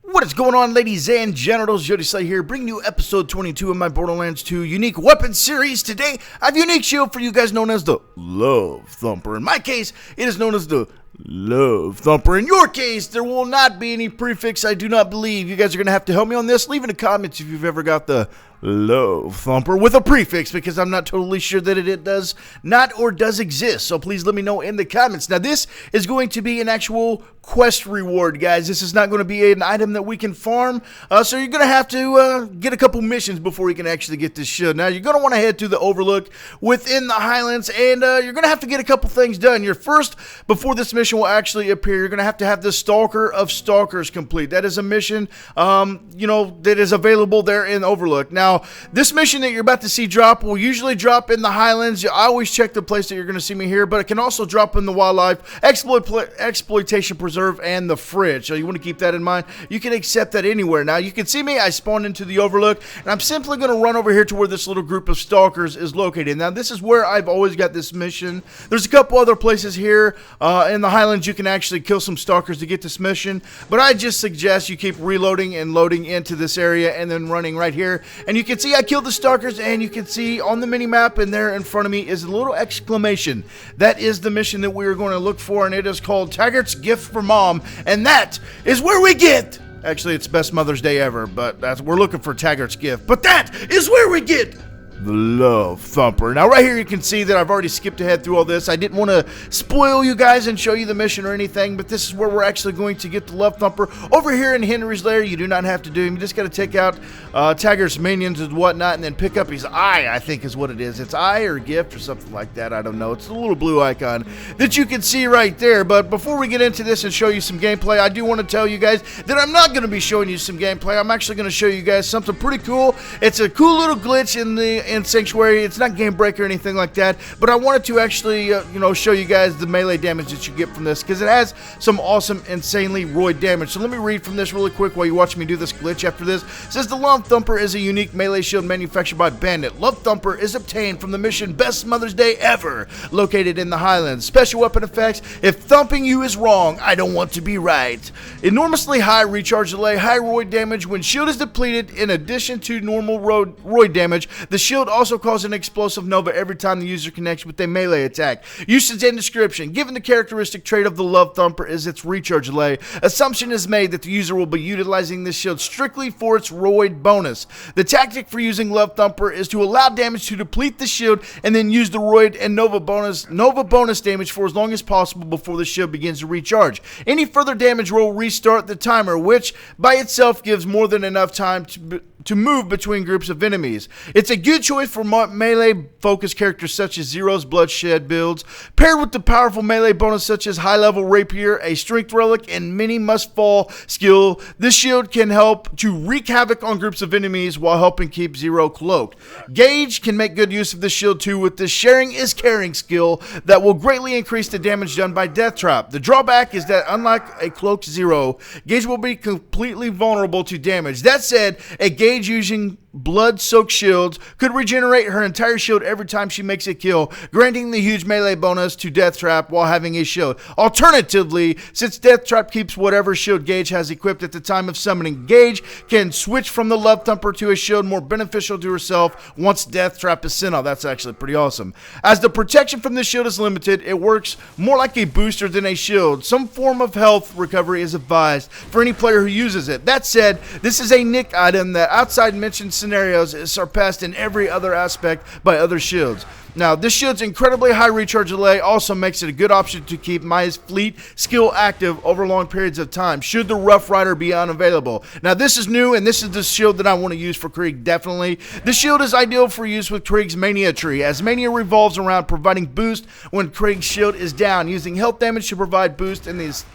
What is going on, ladies and genitals? Jody Slay here, bringing you episode 22 of my Borderlands 2 Unique Weapon series. Today, I have a unique shield for you guys known as the Love Thumper. In my case, it is known as the Love Thumper. In your case, there will not be any prefix, I do not believe. You guys are going to have to help me on this. Leave in the comments if you've ever got the Love Thumper with a prefix, because I'm not totally sure that it does not or does exist. So please let me know in the comments. Now, this is going to be an actual quest reward, guys. This is not going to be an item that we can farm. So you're going to have to get a couple missions before you can actually get this shield. Now, you're going to want to head to the Overlook within the Highlands, and you're going to have to get a couple things done. Your first, before this mission will actually appear, you're going to have the Stalker of Stalkers complete. That is a mission, that is available there in Overlook. Now, this mission that you're about to see drop will usually drop in the Highlands. I always check the place that you're going to see me here, but it can also drop in the Wildlife, Exploitation Preserve, and the Fridge. So you want to keep that in mind. You can accept that anywhere. Now, you can see me. I spawned into the Overlook, and I'm simply going to run over here to where this little group of Stalkers is located. Now, this is where I've always got this mission. There's a couple other places here in the Highlands you can actually kill some Stalkers to get this mission, but I just suggest you keep reloading and loading into this area and then running right here. And you can see I killed the Stalkers, and you can see on the mini-map and there in front of me is a little exclamation. That is the mission that we are going to look for, and it is called Taggart's Gift for Mom, and that is where we get... Actually, it's best Mother's Day ever, but we're looking for Taggart's Gift. But that is where we get the Love Thumper. Now, right here you can see that I've already skipped ahead through all this. I didn't want to spoil you guys and show you the mission or anything, but this is where we're actually going to get the Love Thumper. Over here in Henry's Lair, you do not have to do him. You just got to take out Taggart's minions and whatnot, and then pick up his eye, I think is what it is. It's eye or gift or something like that. I don't know. It's a little blue icon that you can see right there. But before we get into this and show you some gameplay, I do want to tell you guys that I'm not going to be showing you some gameplay. I'm actually going to show you guys something pretty cool. It's a cool little glitch in Sanctuary. It's not game break or anything like that, but I wanted to actually show you guys the melee damage that you get from this, because it has some awesome, insanely roid damage. So let me read from this really quick while you watch me do this glitch after this. It says the Love Thumper is a unique melee shield manufactured by Bandit. Love Thumper is obtained from the mission Best Mother's Day Ever, located in the Highlands. Special weapon effects: if thumping you is wrong, I don't want to be right. Enormously high recharge delay, high roid damage when shield is depleted. In addition to normal roid damage, the shield also causes an explosive nova every time the user connects with a melee attack. Usage and description: given the characteristic trait of the Love Thumper is its recharge delay, assumption is made that the user will be utilizing this shield strictly for its roid bonus. The tactic for using Love Thumper is to allow damage to deplete the shield and then use the roid and nova bonus damage for as long as possible before the shield begins to recharge. Any further damage will restart the timer, which by itself gives more than enough time to move between groups of enemies. It's a good choice for melee-focused characters such as Zero's Bloodshed builds. Paired with the powerful melee bonus such as high-level Rapier, a Strength Relic, and Mini Must-Fall skill, this shield can help to wreak havoc on groups of enemies while helping keep Zero cloaked. Gage can make good use of this shield too with the Sharing is Caring skill that will greatly increase the damage done by Death Trap. The drawback is that unlike a cloaked Zero, Gage will be completely vulnerable to damage. That said, a Gage using blood-soaked shields could regenerate her entire shield every time she makes a kill, granting the huge melee bonus to Death Trap while having a shield. Alternatively, since Death Trap keeps whatever shield Gage has equipped at the time of summoning, Gage can switch from the Love Thumper to a shield more beneficial to herself once Death Trap is sent off. That's actually pretty awesome. As the protection from this shield is limited, it works more like a booster than a shield. Some form of health recovery is advised for any player who uses it. That said, this is a nick item that outside mentioned scenarios is surpassed in every other aspect by other shields. Now, this shield's incredibly high recharge delay also makes it a good option to keep Maya's fleet skill active over long periods of time, should the Rough Rider be unavailable. Now, this is new, and this is the shield that I want to use for Krieg, definitely. This shield is ideal for use with Kriegs Mania tree, as Mania revolves around providing boost when Krieg's shield is down, using health damage to provide boost in his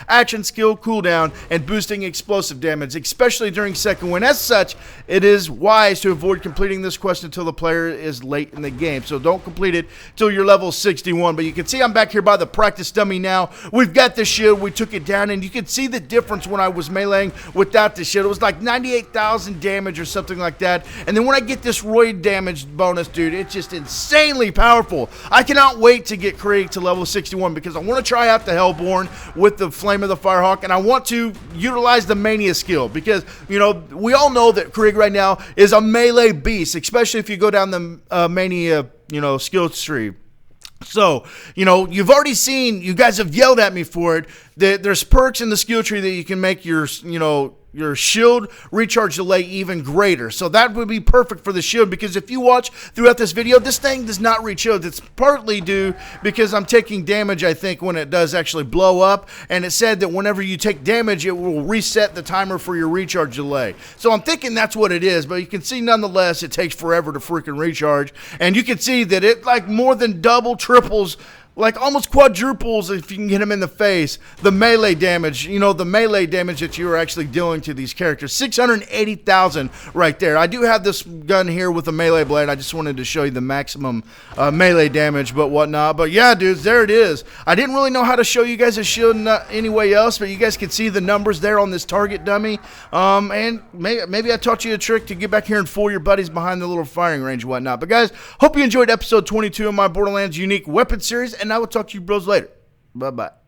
action skill cooldown and boosting explosive damage, especially during second wind. As such, it is wise to avoid completing this quest until the player is late in the game. So don't complete it till you're level 61. But you can see I'm back here by the practice dummy now. We've got the shield. We took it down, and you can see the difference when I was meleeing without the shield. It was like 98,000 damage or something like that. And then when I get this roid damage bonus, dude, it's just insanely powerful. I cannot wait to get Krieg to level 61 because I want to try out the Hellborn. with the Flame of the Firehawk, and I want to utilize the Mania skill because, you know, we all know that Krieg right now is a melee beast, especially if you go down the Mania, you know, skill tree. So, you know, you've already seen, you guys have yelled at me for it, that there's perks in the skill tree that you can make your, you know, your shield recharge delay even greater. So that would be perfect for the shield, because if you watch throughout this video, this thing does not reach shield. It's partly due because I'm taking damage, I think, when it does actually blow up, and it said that whenever you take damage, it will reset the timer for your recharge delay. So I'm thinking that's what it is, but you can see nonetheless it takes forever to freaking recharge, and you can see that it like more than double, triples, like almost quadruples, if you can get him in the face, the melee damage, you know, the melee damage that you are actually dealing to these characters. 680,000 right there. I do have this gun here with a melee blade. I just wanted to show you the maximum melee damage, but whatnot. But yeah, dudes, there it is. I didn't really know how to show you guys a shield any way else, but you guys can see the numbers there on this target dummy. And maybe I taught you a trick to get back here and fool your buddies behind the little firing range and whatnot. But guys, hope you enjoyed episode 22 of my Borderlands unique weapon series, and I will talk to you bros later. Bye-bye.